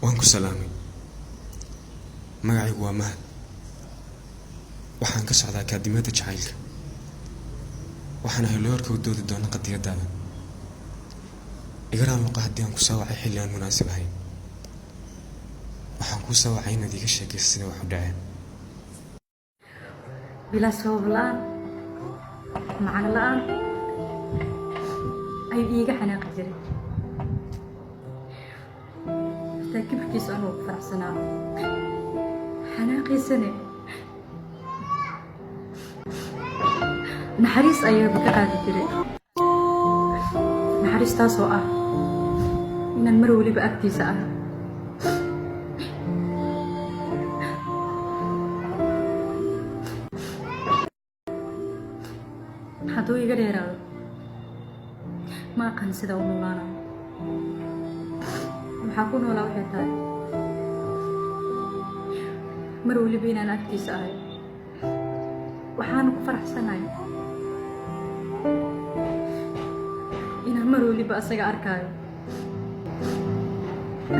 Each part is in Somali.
وانكو سلامي magacaygu waa mahad waxaan ka socdaa akaadimiyada jacaylka waxaan ahay looyarka u doodi doona qadiyadaada igaraan luqa haddii aan ku soo wacay xilli aan munaasib ahayn waxaan ku soo wacay inaad iga sheekayso sida wax u dhaceen bila sabab la'aan macno la'aan ayuu iiga xanaaqi jiray xitaa kibirkiisa anuu ku faraxsanaa xanaaqiisane naxariis ayaaba ka qaadi jiray naxariistaasoo ah inaan mar weliba agtiisa ah hadduu iga dheeraado ma aqaan sida u noolaanayo waxaa ku noolaa waxay tahay mar weliba inaan agtiisa ahay waxaana ku faraxsanahay inaan mar weliba asaga arkaayo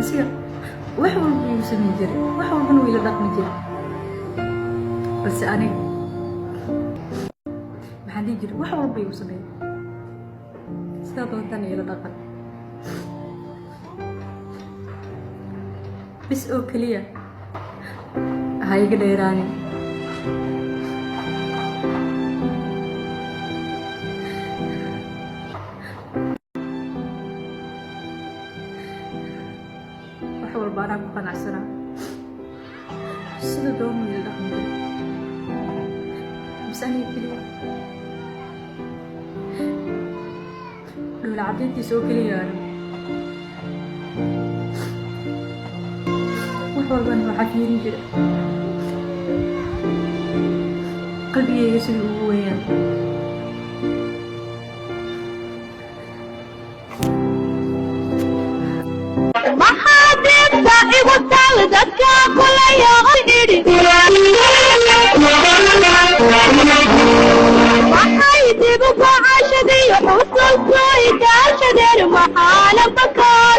asiga wax walba igu samayn jiray wax walbana wuu ila dhaqmi jiray balse aniga waxaan dhihi jiray wax walba igu sameey sidaa doontan ila dhaqan bis oo keliya ha iga dheeraanin wax walba anaa ku qanacsanaa sida doonu ila dhaqmi jiray bis aniga keliya dhoola caddeyntiisa oo keliya wax walbana waxaa fiirin jira qalbigayga siduu ugu weeyaan maxaad inta igu tal dadka kulaya idhi waxay dib u gocashadiyo xusuustu idaashadeen maxaana bakaa